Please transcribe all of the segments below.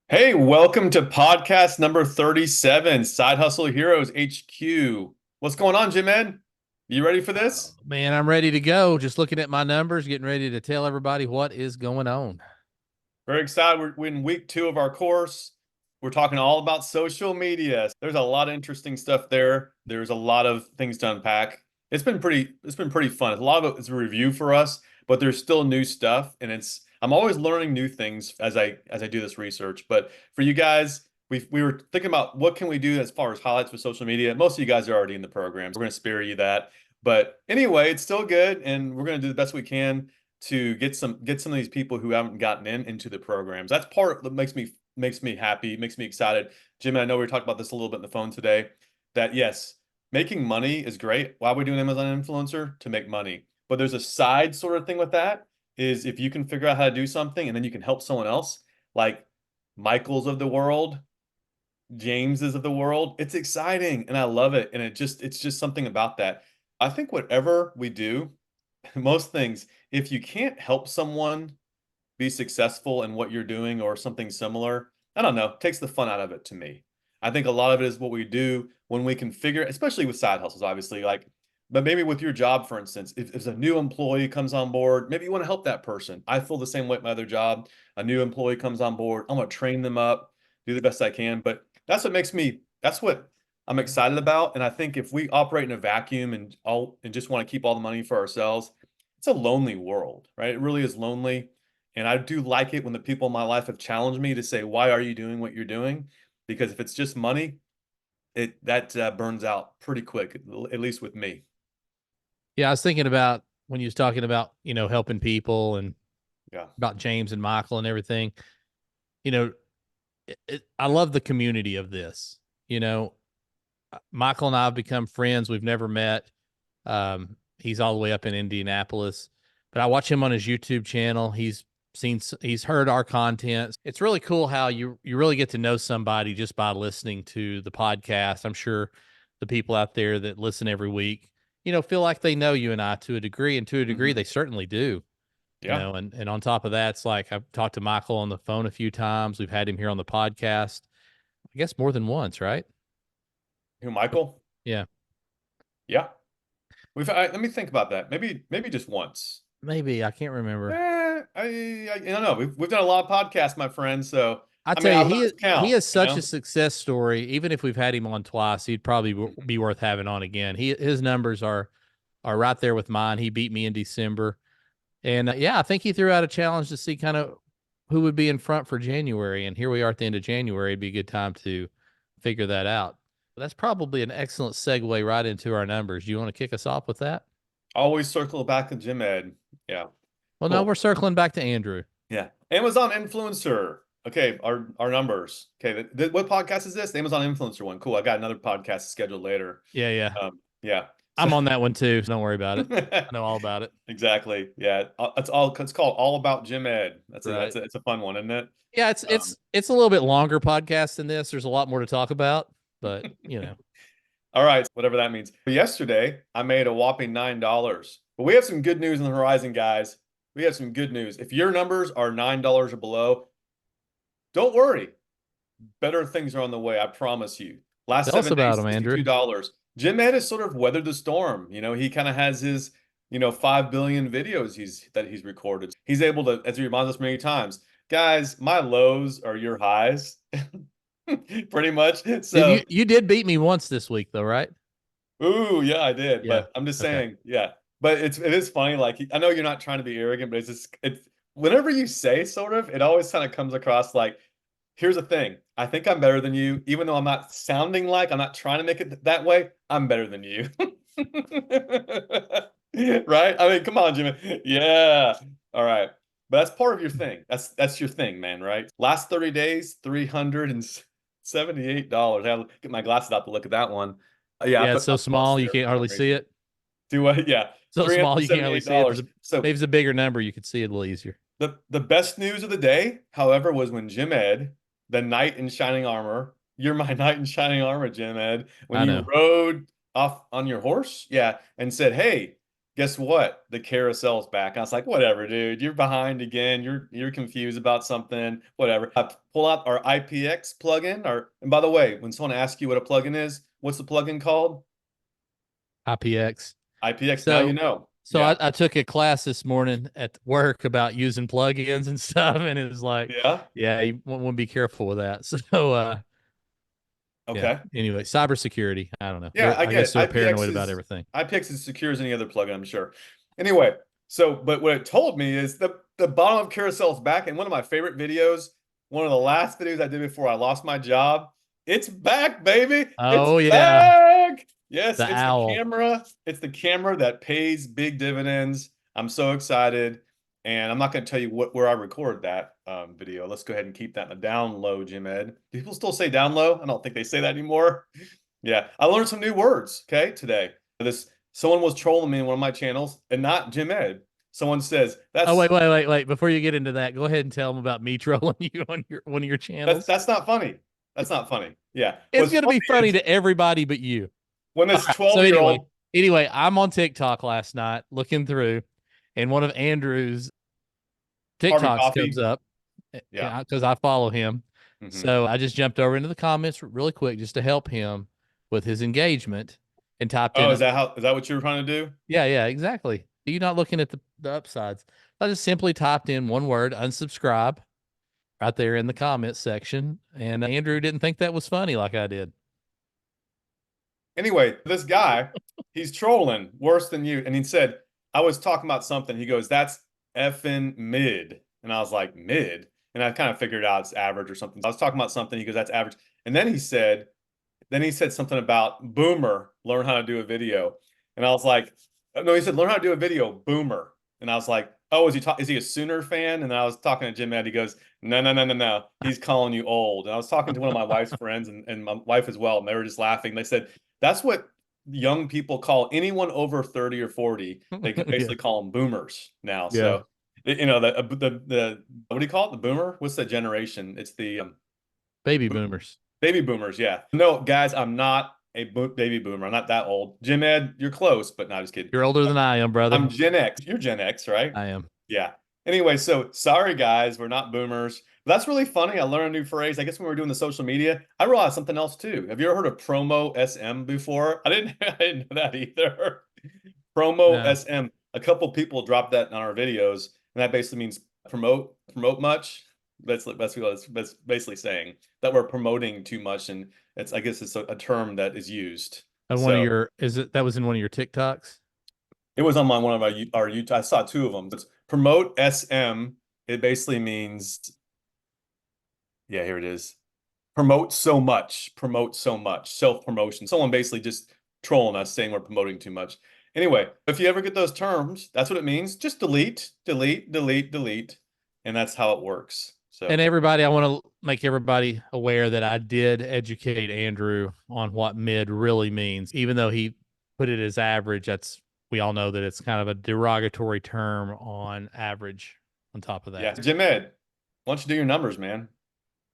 Hey, welcome to podcast number 37, Side Hustle Heroes HQ. What's going on, Jim Ed? You ready for this? Man, I'm ready to go. Just looking at my numbers, getting ready to tell everybody what is going on. Very excited. We're in week two of our course. We're talking all about social media. There's a lot of interesting stuff there. There's a lot of things to unpack. It's been pretty fun. A lot of it is a review for us, but there's still new stuff, and I'm always learning new things as I do this research. But for you guys, we were thinking about what can we do as far as highlights for social media. Most of you guys are already in the program, so we're going to spare you that. But anyway, it's still good, and we're going to do the best we can to get some of these people who haven't gotten into the programs. That's part that makes me happy, makes me excited. Jim, and I know we talked about this a little bit on the phone today, that yes, making money is great. Why are we doing Amazon influencer? To make money. But there's a side sort of thing with that is if you can figure out how to do something and then you can help someone else, like Michael's of the world, James's of the world, it's exciting and I love it. And it's just something about that. I think whatever we do, most things, if you can't help someone be successful in what you're doing or something similar, I don't know, takes the fun out of it to me. I think a lot of it is what we do when we can figure, especially with side hustles, obviously, like, but maybe with your job, for instance, if a new employee comes on board, maybe you want to help that person. I feel the same way at my other job. A new employee comes on board, I'm going to train them up, do the best I can. But that's what I'm excited about. And I think if we operate in a vacuum and just want to keep all the money for ourselves, it's a lonely world, right? It really is lonely. And I do like it when the people in my life have challenged me to say, why are you doing what you're doing? Because if it's just money, it that burns out pretty quick, at least with me. Yeah, I was thinking about when you was talking about, helping people and Yeah. about James and Michael and everything. You know, I love the community of this. You know, Michael and I have become friends. We've never met. He's all the way up in Indianapolis, but I watch him on his YouTube channel. He's heard our content. It's really cool how you really get to know somebody just by listening to the podcast. I'm sure the people out there that listen every week, feel like they know you and I to a degree, and to a degree Hmm. they certainly do. Yeah. And on top of that, it's like I've talked to Michael on the phone a few times. We've had him here on the podcast, I guess more than once, right? Who, Michael? Yeah, Yeah. Let me think about that. Maybe just once. maybe I can't remember. I don't know. We've done a lot of podcasts, my friend. So I I tell mean, I you, lose he count. is such a success story. Even if we've had him on twice, he'd probably be worth having on again. His numbers are right there with mine. He beat me in December, and yeah, I think he threw out a challenge to see kind of who would be in front for January. And here we are at the end of January. It'd be a good time to figure that out. But that's probably an excellent segue right into our numbers. Do you want to kick us off with that? Always circle back to Jim Ed. Yeah. Well, no, Cool. we're circling back to Andrew. Yeah. Amazon influencer. Okay, our numbers. Okay, what podcast is this? The Amazon influencer one. Cool. I got another podcast scheduled later. Yeah, yeah. Yeah. So I'm on that one too. So don't worry about it. I know all about it. exactly. Yeah. It's called All About Jim Ed. Right. It's a fun one, isn't it? Yeah, it's Um, it's it's a little bit longer podcast than this. There's a lot more to talk about, but all right, whatever that means. But yesterday I made a whopping $9. But we have some good news on the horizon, guys. We have some good news. If your numbers are $9 or below, don't worry. Better things are on the way, I promise you. Last tell us 7 days, about them, Andrew. $62. Jim Ed has sort of weathered the storm. He kind of has his, 5 billion videos he's recorded. He's able to, as he reminds us many times, guys, my lows are your highs, pretty much. Did So, you did beat me once this week though, right? ooh, yeah, I did. Yeah. But I'm just Okay. saying, yeah. But it is funny. Like I know you're not trying to be arrogant, but it's whenever you say sort of, it always kind of comes across like, here's the thing. I think I'm better than you, even though I'm not sounding like I'm not trying to make it that way. I'm better than you. Right? I mean, come on, Jimmy. Yeah. All right. But that's part of your thing. That's your thing, man, right? Last 30 days, $378. I gotta get my glasses out to look at that one. Yeah, I Yeah, it's put so my plus small you there can't for some hardly see reason. it. Do what? Yeah. So small you can't hardly see it. $378. So Maybe it's a bigger number, you could see it a little easier. the best news of the day, however, was when Jim Ed, the knight in shining armor, you're my knight in shining armor, Jim Ed, when I you know. rode off on your horse, yeah, and said, "Hey, guess what? The carousel's back. I was like, whatever, dude. You're behind again. You're confused about something. Whatever. I pull out our IPX plugin. And by the way, when someone asks you what a plugin is, what's the plugin called? IPX. IPX. Now you So know. so Yeah. I took a class this morning at work about using plugins and stuff, and it was like, Yeah. yeah, you want to be careful with that. So yeah. Okay. Anyway, cybersecurity. I don't know. Yeah, I I get guess it. they're paranoid about everything. IPX is as secure as any other plugin, I'm sure. Anyway, so but what it told me is the bottom of Carousel's back, and one of my favorite videos, one of the last videos I did before I lost my job. It's back, baby. It's Oh yeah, back. Yes, the it's the owl. camera. It's the camera that pays big dividends. I'm so excited. And I'm not going to tell you where I record that video. Let's go ahead and keep that in the down low, Jim Ed. Do people still say down low? I don't think they say that anymore. Yeah, I learned some new words, okay, today. This someone was trolling me in one of my channels, and not Jim Ed. Someone says Oh that's wait. Before you get into that, go ahead and tell them about me trolling you on your one of your that's channels. that's not funny. That's not funny. Yeah. It's What's gonna funny be funny is to everybody but you. when All this right. So 12-year-old anyway, I'm on TikTok last night looking through, and one of Andrew's Harvey TikToks comes Coffee. up Yeah. because I follow him. Hmm. So I just jumped over into the comments really quick just to help him with his engagement and typed Oh, in, is that what you were trying to do? yeah, exactly. You're not looking at the upsides. I just simply typed in one word, unsubscribe, right there in the comments section. And Andrew didn't think that was funny like I did. Anyway, this guy, he's trolling worse than you. And he said, I was talking about something. He goes, that's effing mid. And I was like, mid? And I kind of figured out it's average or something. I was talking about something. He goes, that's average. And then he said something about boomer, learn how to do a video. And I was like, no, he said, learn how to do a video, boomer. And I was like, oh, is he a Sooner fan? And then I was talking to Jim Ed. He goes, no. He's calling you old. And I was talking to one of my wife's friends and my wife as well. And they were just laughing. They said, that's what young people call anyone over 30 or 40. They can Yeah. basically call them boomers now. Yeah. So, you know, the what do you call it? The boomer? What's the generation? It's the Baby boomers. baby boomers, yeah. No, guys, I'm not a baby boomer. I'm not that old. Jim Ed, you're close, but not just kidding. You're older than I am, brother. I'm Gen X. You're Gen X, right? I am. Yeah. Anyway, so sorry, guys, we're not boomers. But that's really funny. I learned a new phrase. I guess when we were doing the social media, I realized something else too. Have you ever heard of promo SM before? I didn't know that either. Promo No. SM. A couple people dropped that in our videos, and that basically means promote much. That's what that's basically saying that we're promoting too much, and I guess it's a term that is used. And one of So your is it that was in one of your TikToks? it was on one of our YouTube. I saw two of them. It's promote SM. It basically means, yeah, here it is. Promote so much, self-promotion. Someone basically just trolling us saying we're promoting too much. Anyway, if you ever get those terms, that's what it means. Just delete, and that's how it works. And So everybody, I want to make everybody aware that I did educate Andrew on what mid really means, even though he put it as average. We all know that it's kind of a derogatory term on average on top of yeah, that. Jim Ed, why don't you do your numbers, man?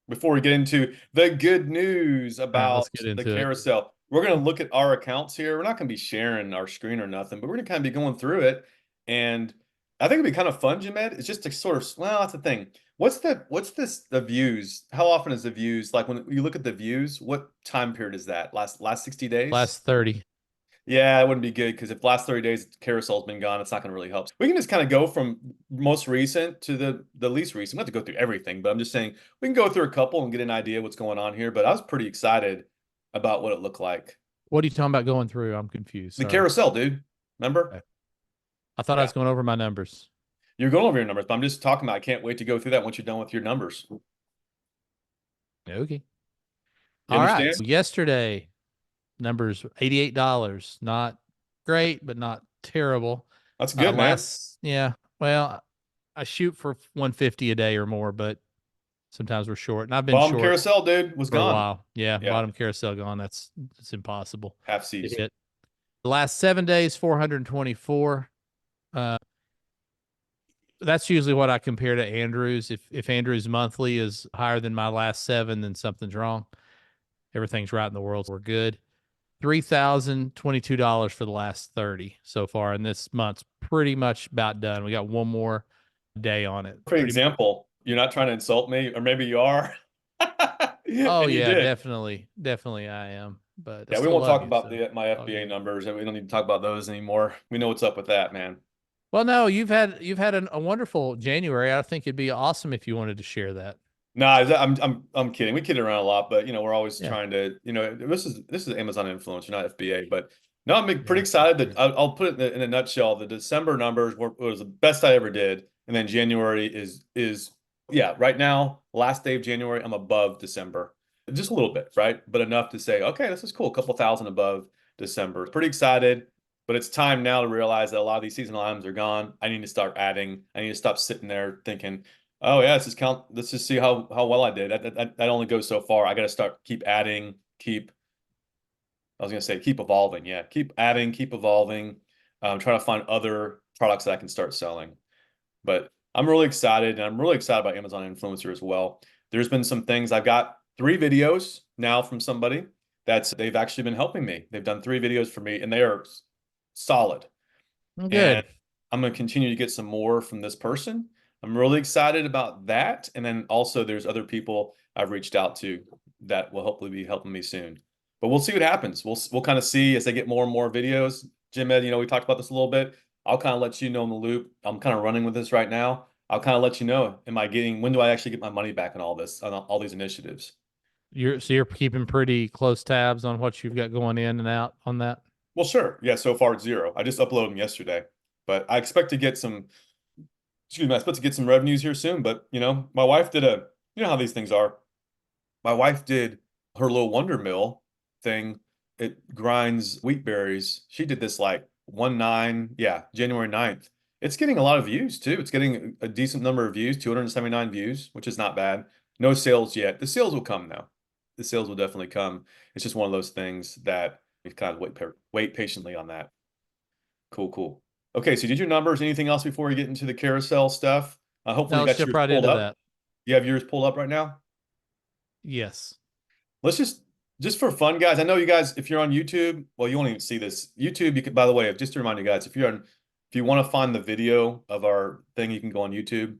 Before we get into the good news All right, about let's get the into it. carousel, we're going to look at our accounts here. We're not going to be sharing our screen or nothing, but we're going to kind of be going through it. And I think it'd be kind of fun, Jim Ed. It's just to sort of, well, that's the thing. The views? How often is the views? Like when you look at the views, what time period is that? Last 60 days? Last 30. Yeah, it wouldn't be good because if last 30 days carousel's been gone, it's not going to really help. We can just kind of go from most recent to the least recent. We don't have to go through everything, but I'm just saying we can go through a couple and get an idea what's going on here. But I was pretty excited about what it looked like. What are you talking about going through? I'm confused. The Sorry. carousel, dude. Remember? Okay. I thought I Yeah. was going over my numbers. You're going over your numbers, but I'm just talking about I can't wait to go through that once you're done with your numbers. Okay. You All right. understand? So yesterday, numbers $88. Not great, but not terrible. That's good, man. Yeah. Well, I shoot for 150 a day or more, but sometimes we're short. And I've been Bomb short carousel, dude, was for a gone. while. Yeah. Yeah. Bottom carousel gone. It's impossible Half to seas. hit. The last 7 days, 424. That's usually what I compare to Andrews. If Andrews monthly is higher than my last 7, then something's wrong. Everything's right in the world. We're good. $3,022 for the last 30 so far, and this month's pretty much about done. We got one more day on it. For example, you're not trying to insult me, or maybe you are. Oh And you yeah, did. definitely I am, but I Yeah, we still won't love talk you, about so my all FBA good. numbers, and we don't need to talk about those anymore. We know what's up with that, man. Well, no, you've had a wonderful January. I think it'd be awesome if you wanted to share that. No, I'm kidding. We kid around a lot, but we're always Yeah, trying to, this is Amazon influencer, not FBA. But no, I'm pretty yeah, excited yeah. that I'll put it in a nutshell. The December numbers was the best I ever did, and then January is yeah, right now, last day of January, I'm above December, just a little bit, right? But enough to say, okay, this is cool, a couple thousand above December. Pretty excited, but it's time now to realize that a lot of these seasonal items are gone. I need to start adding. I need to stop sitting there thinking, oh yeah, let's just count. Let's just see how well I did. That only goes so far. I got to start keep adding, keep. I was gonna say keep evolving. Yeah, keep adding, keep evolving. Trying to find other products that I can start selling. But I'm really excited, and I'm really excited about Amazon Influencer as well. There's been some things. I've got 3 videos now from somebody they've actually been helping me. They've done 3 videos for me, and they are solid. And Good. I'm going to continue to get some more from this person. I'm really excited about that. And then also there's other people I've reached out to that will hopefully be helping me soon. But we'll see what happens. We'll kind of see as they get more and more videos. Jim Ed, we talked about this a little bit. I'll kind of let you know in the loop. I'm kind of running with this right now. I'll kind of let you know, when do I actually get my money back on all this, on all these initiatives? You're keeping pretty close tabs on what you've got going in and out on that. Well, sure. Yeah, so far it's zero. I just uploaded them yesterday, but I expect to get some excuse me, I expect to get some revenues here soon. But my wife did how these things are. My wife did her little Wonder Mill thing. It grinds wheat berries. She did this like 1/9, yeah, January 9th. It's getting a lot of views too. It's getting a decent number of views, 279 views, which is not bad. No sales yet. The sales will come now. The sales will definitely come. It's just one of those things that we kind of wait patiently on that. Cool, cool. Okay, so did your numbers? Anything else before we get into the carousel stuff? Hopefully No, you let's got jump yours right pulled into up. that. You have yours pulled up right now? Yes. Let's just for fun, guys. I know you guys, if you're on YouTube, well, you won't even see this. YouTube, you can, by the way, just to remind you guys, if you want to find the video of our thing, you can go on YouTube.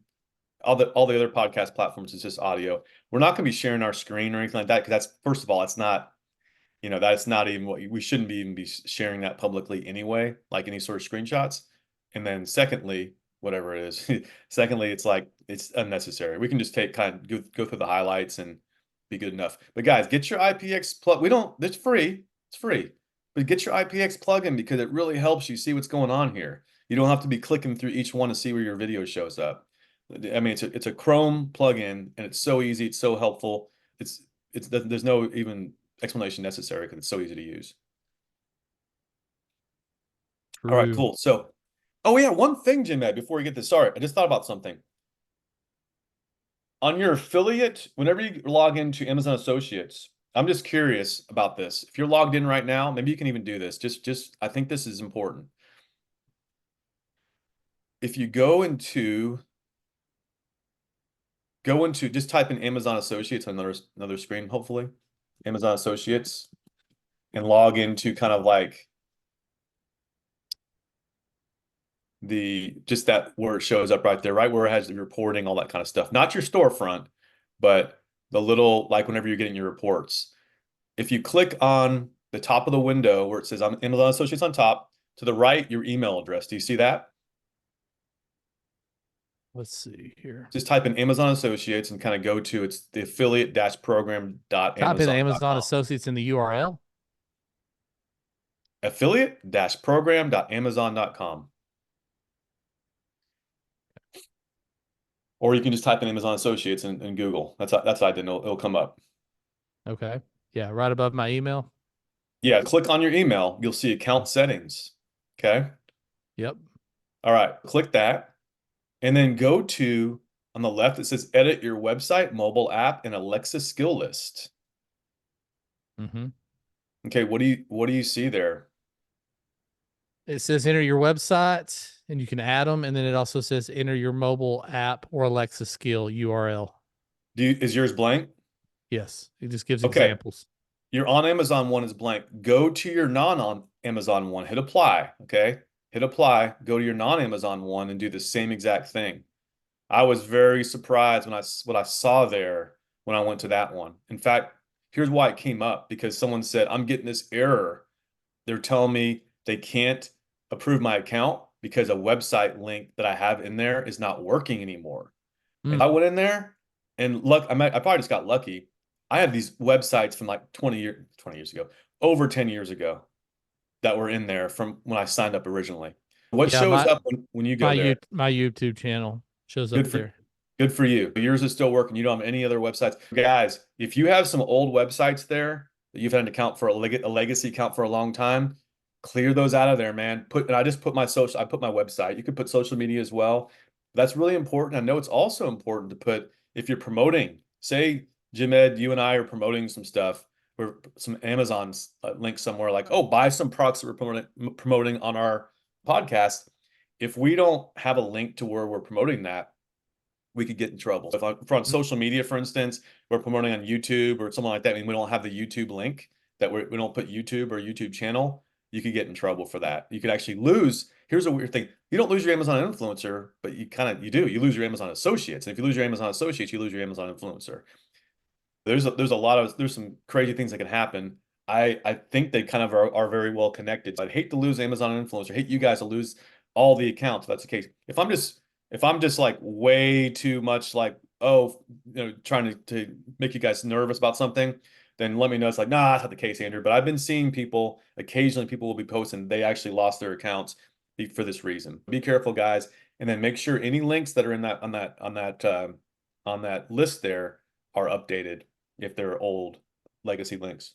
All the other podcast platforms is just audio. We're not going to be sharing our screen or anything like that because that's first of all, it's not that's not even what we shouldn't be even be sharing that publicly anyway, like any sort of screenshots. And then secondly, whatever it is, secondly, it's like it's unnecessary. We can just go through the highlights and be good enough. But guys, get your IPX plug. We don't, it's free. It's free. But get your IPX plugin because it really helps you see what's going on here. You don't have to be clicking through each one to see where your video shows up. I mean, it's a Chrome plugin and it's so easy, it's so helpful. It's there's no even explanation necessary because it's so easy to use. All right, True. cool. So, oh yeah, one thing, Jim, Ed, before we get this started, I just thought about something. On your affiliate, whenever you log into Amazon Associates, I'm just curious about this. If you're logged in right now, maybe you can even do this. I think this is important. If you go into just type in Amazon Associates on another screen, hopefully, Amazon Associates, and log into kind of like just that where it shows up right there, right where it has the reporting, all that kind of stuff. Not your storefront, but the little, like whenever you're getting your reports. If you click on the top of the window where it says I'm Amazon Associates on top, to the right, your email address. Do you see that? Let's see here. Just type in Amazon Associates and kind of go to it's the Type in Amazon affiliate-program.amazon.com. Associates in the URL. Affiliate-program.amazon.com. Or you can just type in Amazon Associates in Google. That's what I did. It'll come up. Okay. Yeah, right above my email. Yeah, click on your email. You'll see account settings. Okay. Yep. All right. Click that. And then go to on the left, it says edit your website, mobile app, and Alexa skill list. Mm-hmm. Okay. What do you see there? It says enter your website and you can add them. And then it also says enter your mobile app or Alexa skill URL. Is yours blank? Yes. It just gives Okay. examples. your on Amazon one is blank. Go to your non on Amazon one, hit apply. Okay. Hit apply, go to your non Amazon one and do the same exact thing. I was very surprised when what I saw there when I went to that one. In fact, here's why it came up because someone said, I'm getting this error. They're telling me they can't approve my account because a website link that I have in there is not working anymore. And I Mm. went in there and I probably just got lucky. I had these websites from like 20 years ago, over 10 years ago that were in there from when I signed up originally. What Yeah, shows up when you go there? my YouTube channel shows up Good for there. good for you. Yours is still working. You don't have any other websites. Guys, if you have some old websites there that you've had an account for a legacy account for a long time, clear those out of there, man. I just put I put my website. You could put social media as well. That's really important. I know it's also important to put if you're promoting, say, Jim Ed, you and I are promoting some stuff or some Amazon link somewhere like, oh, buy some products that we're promoting on our podcast. If we don't have a link to where we're promoting that, we could get in trouble. So if we're on Mm. social media, for instance, we're promoting on YouTube or something like that, and we don't have the YouTube link, that we don't put YouTube or YouTube channel, you could get in trouble for that. You could actually lose. Here's a weird thing. You don't lose your Amazon influencer, but you do. You lose your Amazon associates. And if you lose your Amazon associates, you lose your Amazon influencer. There's some crazy things that can happen. I think they kind of are very well connected. I'd hate to lose Amazon influencer. Hate you guys to lose all the accounts if that's the case. If I'm just like way too much like, oh, trying to make you guys nervous about something, then let me know. It's like, nah, that's not the case, Andrew. But I've been seeing occasionally people will be posting they actually lost their accounts for this reason. Be careful, guys, and then make sure any links that are in on that list there are updated if they're old legacy links.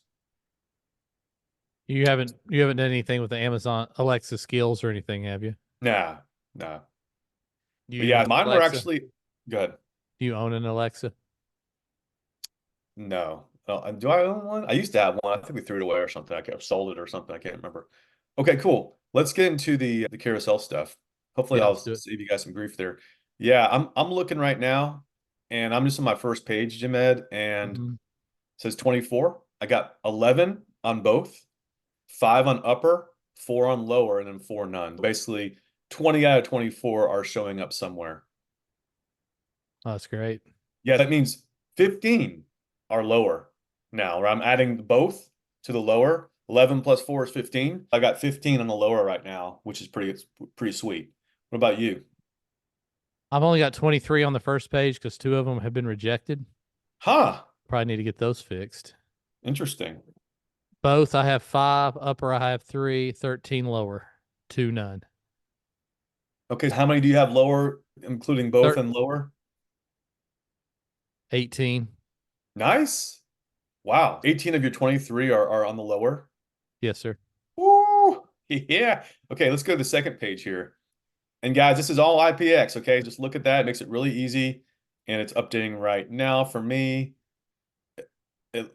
You haven't done anything with the Amazon Alexa skills or anything, have you? Nah, nah. Do But you yeah, own mine were Alexa? actually good. Do you own an Alexa? No. Do I own one? I used to have one. I think we threw it away or something. I could sold it or something. I can't remember. Okay, cool. Let's get into the carousel stuff. Hopefully Yeah, I'll let's do it. save you guys some grief there. Yeah, I'm looking right now and I'm just on my first page, Jim Ed, and it Mhm. says 24. I got 11 on both, 5 on upper, 4 on lower, and then 4 none. Basically, 20 out of 24 are showing up somewhere. Oh, that's great. Yeah, that means 15 are lower now, where I'm adding both to the lower. 11 plus 4 is 15. I got 15 on the lower right now, which is pretty sweet. What about you? I've only got 23 on the first page because two of them have been rejected. Huh. Probably need to get those fixed. Interesting. Both I have 5, upper I have 3, 13 lower, 2 none. Okay, how many do you have lower, including both Thir and lower? 18. Nice. Wow. 18 of your 23 are on the lower. Yes, sir. Woo! Yeah. Okay, let's go to the second page here. And guys, this is all IPX, okay? Just look at that. It makes it really easy. And it's updating right now for me.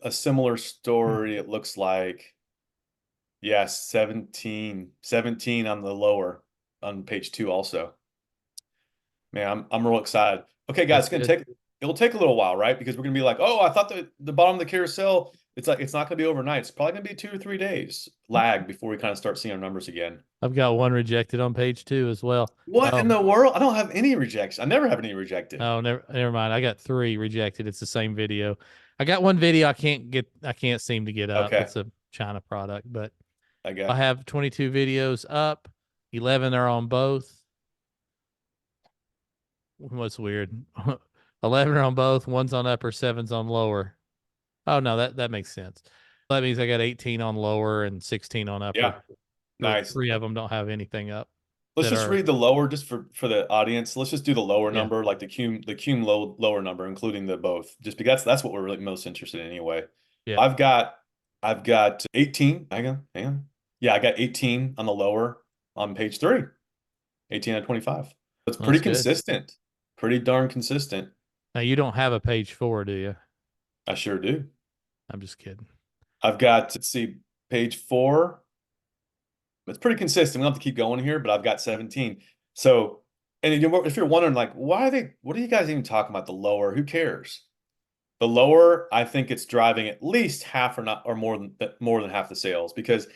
A similar story, it looks like. Yeah, 17 on the lower on page 2 also. Man, I'm real excited. Okay, guys, That's good. it'll take a little while, right? Because we're gonna be like, oh, I thought the bottom of the carousel, it's not gonna be overnight. It's probably gonna be 2 or 3 days lag before we kind of start seeing our numbers again. I've got one rejected on page 2 as well. What in Oh, the world? I don't have any rejection. I never have any rejected. oh, never mind. I got 3 rejected. It's the same video. I got one video I can't seem to get up. Okay, It's a China product, but I I got have 22 videos up. 11 are on both. What's weird? 11 are on both. One's on upper, seven's on lower. Oh no, that makes sense. That means I got 18 on lower and 16 on upper. yeah, nice. Three of them don't have anything up Let's that just are read the lower just for the audience. Let's just do the lower yeah. number, like the lower number, including the both, just because that's what we're really most interested in anyway. Yeah. I've got I've got 18. Hang on. Yeah, I got 18 on the lower on page 3. 18 out of 25. It's Well, pretty that's good. consistent. Pretty darn consistent. Now you don't have a page 4, do you? I sure do. I'm just kidding. I've got, let's see, page 4. It's pretty consistent. We don't have to keep going here, but I've got 17. So, and if you're wondering, like, what are you guys even talking about the lower? Who cares? The lower, I think it's driving at least half or not or more than half the sales because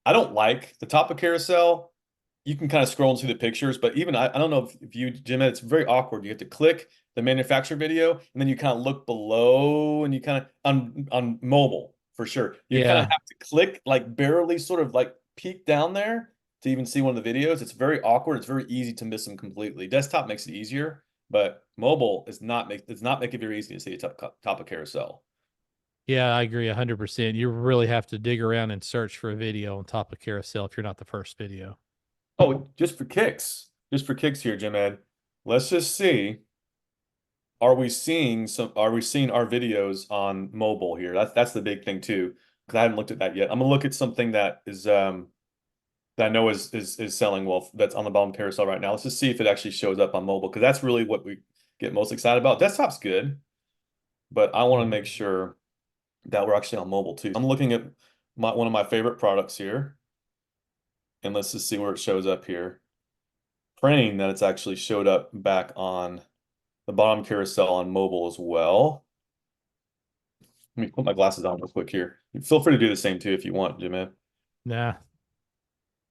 I don't like the top of carousel. You can kind of scroll and see the pictures, but even I don't know if you, Jim, it's very awkward. You have to click the manufacturer video and then you kind of look below and you kind of on mobile for sure. You kind of Yeah. have to click like barely sort of like peek down there to even see one of the videos. It's very awkward. It's very easy to miss them completely. Desktop makes it easier, but mobile is not make does not make it very easy to see a top of carousel. Yeah, I agree 100%. You really have to dig around and search for a video on top of carousel if you're not the first video. Oh, just for kicks here, Jim Ed. Let's just see. Are we seeing our videos on mobile here? That's the big thing too, because I haven't looked at that yet. I'm gonna look at something that is that I know is selling well that's on the bottom carousel right now. Let's just see if it actually shows up on mobile because that's really what we get most excited about. Desktop's good, but I want to make sure that we're actually on mobile too. I'm looking at one of my favorite products here, and let's just see where it shows up here. Praying that it's actually showed up back on the bottom carousel on mobile as well. Let me put my glasses on real quick here. Feel free to do the same too if you want, Jimmy. Nah.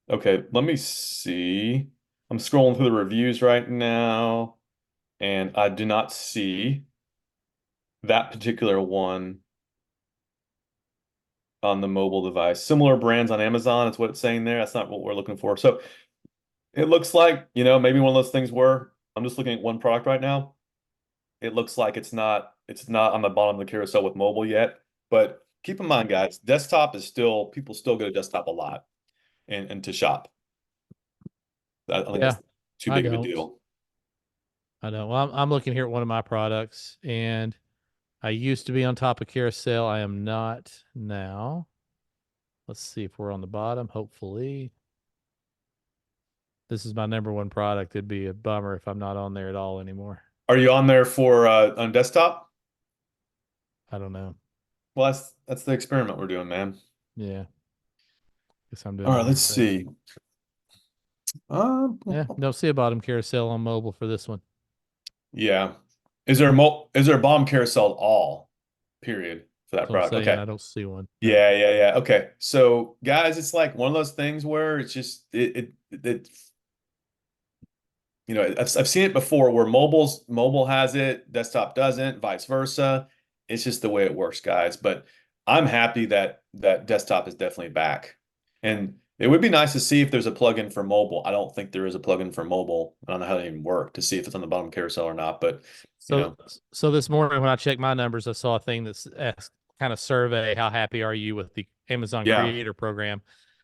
Okay, let me see. I'm scrolling through the reviews right now, and I do not see that particular one on the mobile device. Similar brands on Amazon, it's what it's saying there. That's not what we're looking for. So it looks like, maybe one of those things where I'm just looking at one product right now. It looks like it's not on the bottom of the carousel with mobile yet. But keep in mind, guys, desktop is still people still go to desktop a lot and to shop. I think Yeah, that's too I big of a don't. deal. I don't. Well, I'm looking here at one of my products, and I used to be on top of carousel. I am not now. Let's see if we're on the bottom. Hopefully, this is my number one product. It'd be a bummer if I'm not on there at all anymore. Are you on there for on desktop? I don't know. Well, that's the experiment we're doing, man. Yeah, guess I'm All doing the right, let's wrong thing. see. Um, Yeah, don't see a bottom carousel on mobile for this one. yeah. Is there a bomb carousel at all? Period for that So I'm product. saying Okay. I don't see one. No. Yeah. Okay. So, guys, it's like one of those things where it's just it I've seen it before where mobile has it, desktop doesn't, vice versa. It's just the way it works, guys. But I'm happy that desktop is definitely back. And it would be nice to see if there's a plugin for mobile. I don't think there is a plugin for mobile. I don't know how they even work to see if it's on the bottom carousel or not, but you So know, so this morning when I checked my numbers, I saw a thing that's asked kind of survey how happy are you with the Amazon yeah. Creator Program.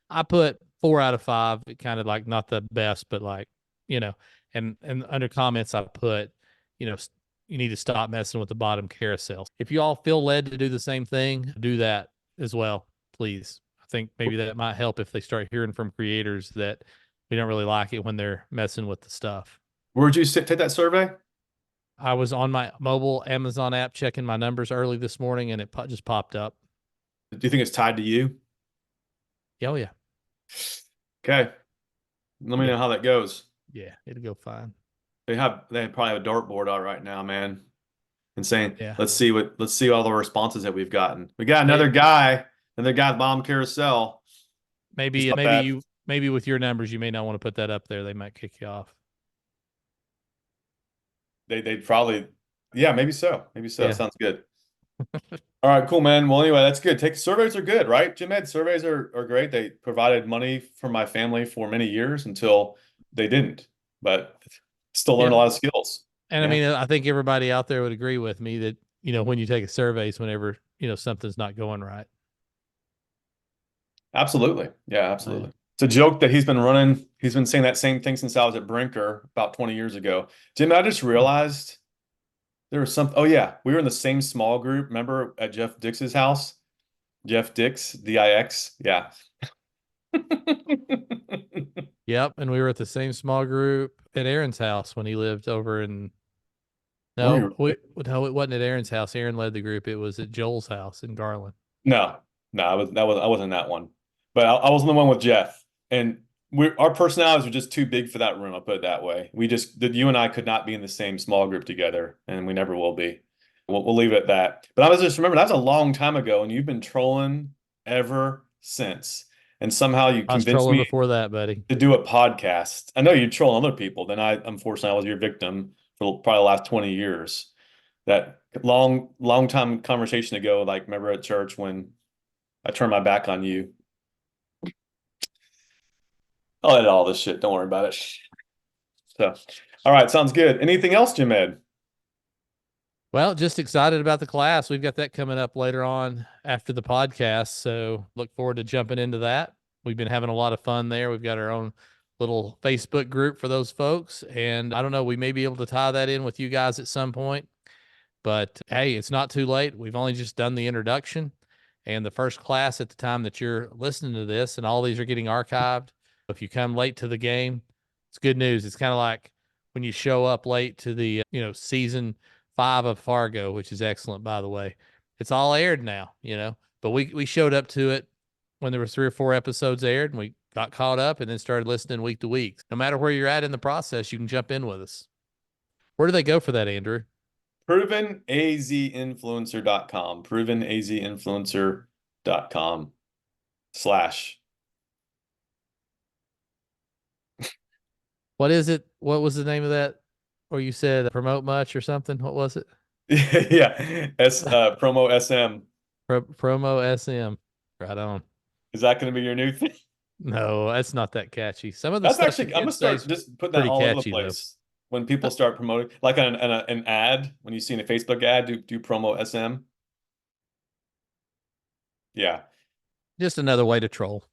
I put 4 out of 5, kind of like not the best, but like you know, and under comments I put, you know, you need to stop messing with the bottom carousel. If you all feel led to do the same thing, do that as well, please. I think maybe that might help if they start hearing from creators that we don't really like it when they're messing with the stuff. Where'd you take that survey? I was on my mobile Amazon app checking my numbers early this morning, and it just popped up. Do you think it's tied to you? Oh yeah, Okay. Let me yeah, know how that goes. yeah. It'll go fine. They probably have a dartboard out right now, man, and saying, Yeah, let's see all the responses that we've gotten. We got they another guy bomb carousel. He's maybe not bad. maybe with your numbers you may not want to put that up there. They might kick you off. They'd probably yeah, maybe so. Maybe so. Yeah, Sounds good. All right, cool, man. Well, anyway, that's good. Take surveys are good, right? Jim Ed, surveys are great. They provided money for my family for many years until they didn't, but still learned yep. a lot of skills. And I Yeah, mean, I think everybody out there would agree with me that when you take a survey is whenever something's not going right. absolutely. Yeah, Yeah. absolutely. It's a joke that he's been running. He's been saying that same thing since I was at Brinker about 20 years ago. Jim, I just realized there was some. Oh yeah, we were in the same small group. Remember at Jeff Dix's house? Jeff Dix, Dix. Yeah. Yep. And we were at the same small group at Aaron's house when he lived over in. Where were No, you? no, it wasn't at Aaron's house. Aaron led the group. It was at Joel's house in Garland. No, no, I wasn't that one. But I was in the one with Jeff, and our personalities were just too big for that room. I'll put it that way. You and I could not be in the same small group together, and we never will be. We'll leave it at that. But I was just remember that's a long time ago, and you've been trolling ever since. And somehow you I was convinced trolling me before that, buddy. to do a podcast. I know you troll other people. Then unfortunately, I was your victim for probably the last 20 years. That long time conversation ago, like remember at church when I turned my back on you. I'll edit all this shit. Don't worry about it. So, all right, sounds good. Anything else, Jim Ed? Well, just excited about the class. We've got that coming up later on after the podcast. So look forward to jumping into that. We've been having a lot of fun there. We've got our own little Facebook group for those folks. And I don't know, we may be able to tie that in with you guys at some point. But hey, it's not too late. We've only just done the introduction and the first class at the time that you're listening to this, and all these are getting archived. If you come late to the game, it's good news. It's kind of like when you show up late to the season 5 of Fargo, which is excellent, by the way. It's all aired now, but we showed up to it when there were 3 or 4 episodes aired, and we got caught up and then started listening week to week. No matter where you're at in the process, you can jump in with us. Where do they go for that, Andrew? ProvenAZinfluencer.com. ProvenAZinfluencer.com slash. What is it? What was the name of that? Or you said promote much or something? What was it? Yeah. Promo SM. Promo SM. Right on. Is that going to be your new thing? No, that's not that catchy. Some of the That's stuff the actually, I'm gonna kids say start is just putting that pretty all over the catchy, though. place. When people start promoting, like an ad, when you see in a Facebook ad, do promo SM. Yeah. Just another way to troll.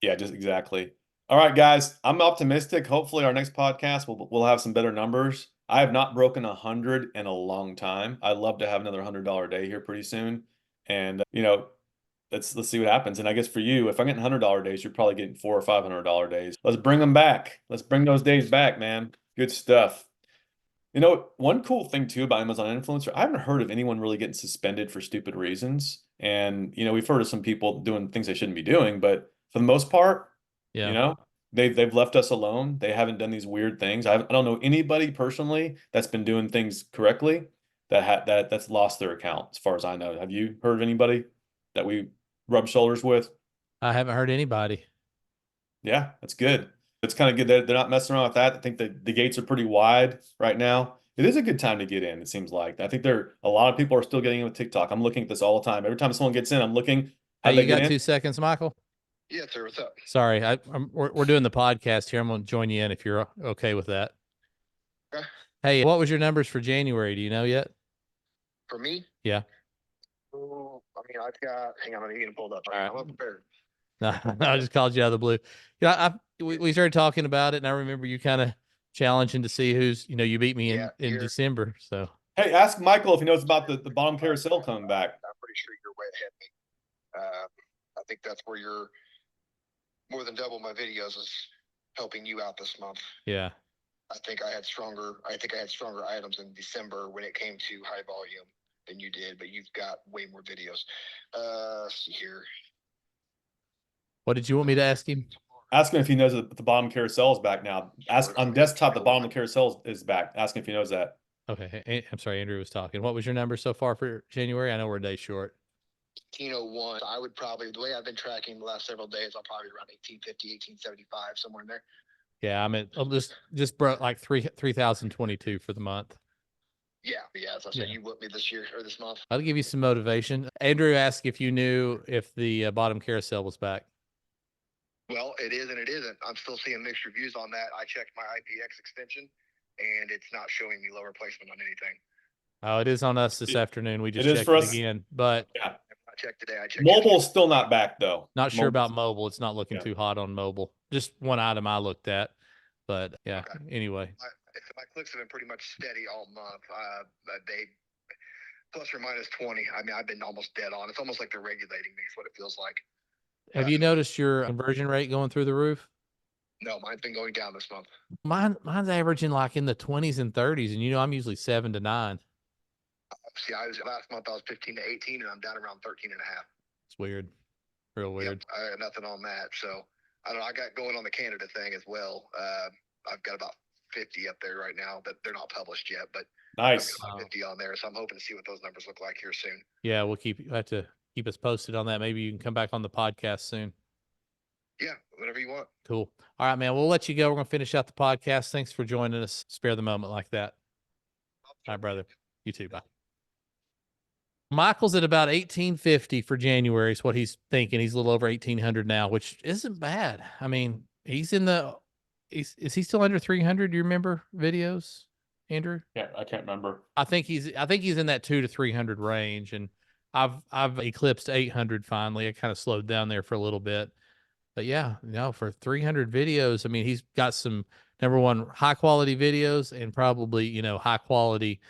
Yeah, just exactly. All right, guys. I'm optimistic. Hopefully, our next podcast we'll have some better numbers. I have not broken 100 in a long time. I'd love to have another $100 day here pretty soon, and let's see what happens. And I guess for you, if I'm getting $100 days, you're probably getting $400 or $500 days. Let's bring them back. Let's bring those days back, man. Good stuff. One cool thing too about Amazon influencer, I haven't heard of anyone really getting suspended for stupid reasons. And we've heard of some people doing things they shouldn't be doing, but for the most part, you Yeah. know, they've left us alone. They haven't done these weird things. I don't know anybody personally that's been doing things correctly that's lost their account, as far as I know. Have you heard of anybody that we rub shoulders with? I haven't heard anybody. Yeah, that's good. It's kind of good that they're not messing around with that. I think that the gates are pretty wide right now. It is a good time to get in, it seems like. I think a lot of people are still getting in with TikTok. I'm looking at this all the time. Every time someone gets in, I'm looking, Hey, how'd they you get got in? 2 seconds, Michael? Yeah, sir. What's up? Sorry, we're doing the podcast here. I'm going to join you in if you're okay with that. Okay. Hey, what was your numbers for January? Do you know yet? For me? Yeah. Oh, I mean, I've got. Hang on, I'm getting pulled up. All right. I'm unprepared. No, I just called you out of the blue. We started talking about it, and I remember you kind of challenging to see who's, you beat me in December. So Hey, ask Michael if he knows about the bottom carousel coming back. I'm pretty sure you're way ahead of me. I think that's where you're more than double my videos is helping you out this month. yeah. I think I had stronger items in December when it came to high volume than you did, but you've got way more videos. Let's see here. What did you want me to ask him? Ask him if he knows that the bottom carousel is back now. Ask on desktop, the bottom of the carousel is back. Ask him if he knows that. Okay. I'm sorry, Andrew was talking. What was your number so far for January? I know we're a day short. 1801. I would probably, the way I've been tracking the last several days, I'll probably run 1850, 1875, somewhere in there. Yeah, I'll just broke like 3,022 for the month. Yeah. So you whooped me this year or this month. I'll give you some motivation. Andrew asked if you knew if the bottom carousel was back. Well, it is and it isn't. I'm still seeing mixed reviews on that. I checked my IPX extension, and it's not showing me lower placement on anything. Oh, it is on us this afternoon. We just It is checked for it us. again, but I checked today. I checked Mobile's still not back though. not sure about mobile. It's not looking Yeah. too hot on mobile. Just one item I looked at, but yeah. Okay. Anyway, my clicks have been pretty much steady all month. They plus or minus 20. I mean, I've been almost dead on. It's almost like they're regulating me. Is what it feels like. have you noticed your conversion rate going through the roof? No, mine's been going down this month. Mine's averaging like in the 20s and 30s, and I'm usually 7 to 9. See, last month I was 15 to 18, and I'm down around 13 and a half. It's weird, real weird. Yep, I got nothing on that. So I don't know. I got going on the Canada thing as well. I've got about 50 up there right now, but they're not published yet. But Nice. Wow. 50 on there, so I'm hoping to see what those numbers look like here soon. Yeah, we'll have to keep us posted on that. Maybe you can come back on the podcast soon. Yeah, whatever you want. Cool. All right, man. We'll let you go. We're gonna finish out the podcast. Thanks for joining us. Spare the moment like that. All right, brother. You too. Bye. Michael's at about 1850 for January is what he's thinking. He's a little over 1800 now, which isn't bad. I mean, he's in the is he still under 300? Do you remember videos, Andrew? Yeah, I can't remember. I think he's in that 200 to 300 range, and I've eclipsed 800 finally. I kind of slowed down there for a little bit. But yeah, for 300 videos, I mean, he's got some number one high quality videos and probably, high quality,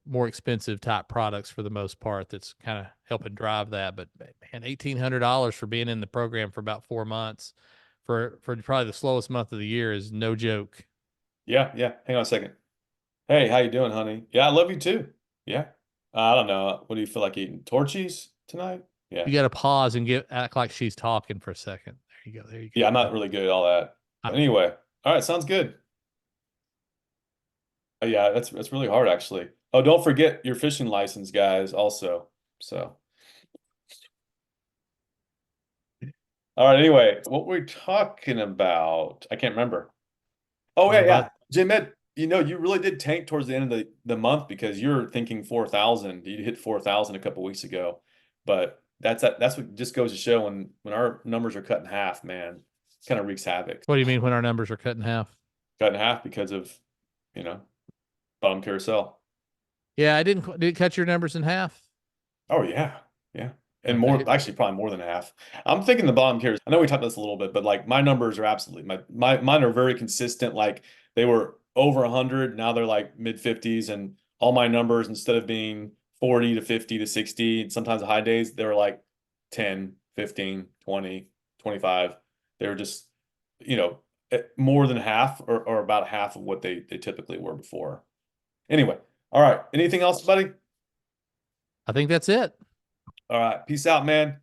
more expensive type products for the most part. That's kind of helping drive that. But man, $1,800 for being in the program for about 4 months for probably the slowest month of the year is no joke. Yeah. Hang on a second. Hey, how you doing, honey? Yeah, I love you too. Yeah. I don't know. What do you feel like eating? Torchies tonight? Yeah. You got to pause and act like she's talking for a second. There you go. There you go. Yeah, I'm not really good at all that. But anyway, all right, sounds good. Yeah, that's really hard actually. Oh, don't forget your fishing license, guys, also. So, all right, anyway, what we're talking about, I can't remember. Oh, yeah. Jim Ed, you really did tank towards the end of the month because you're thinking 4,000. You hit 4,000 a couple weeks ago. But that's what just goes to show when our numbers are cut in half, man, it kind of wreaks havoc. What do you mean when our numbers are cut in half? Cut in half because of, bottom carousel. Yeah, did it cut your numbers in half? Oh yeah. And more, actually probably more than half. I'm thinking the bottom carousel. I know we talked about this a little bit, but like my numbers are absolutely mine are very consistent. Like they were over 100, now they're like mid 50s, and all my numbers, instead of being 40 to 50 to 60, sometimes high days, they were like 10, 15, 20, 25. They were just, more than half or about half of what they typically were before. Anyway, all right. Anything else, buddy? I think that's it. All right. Peace out, man.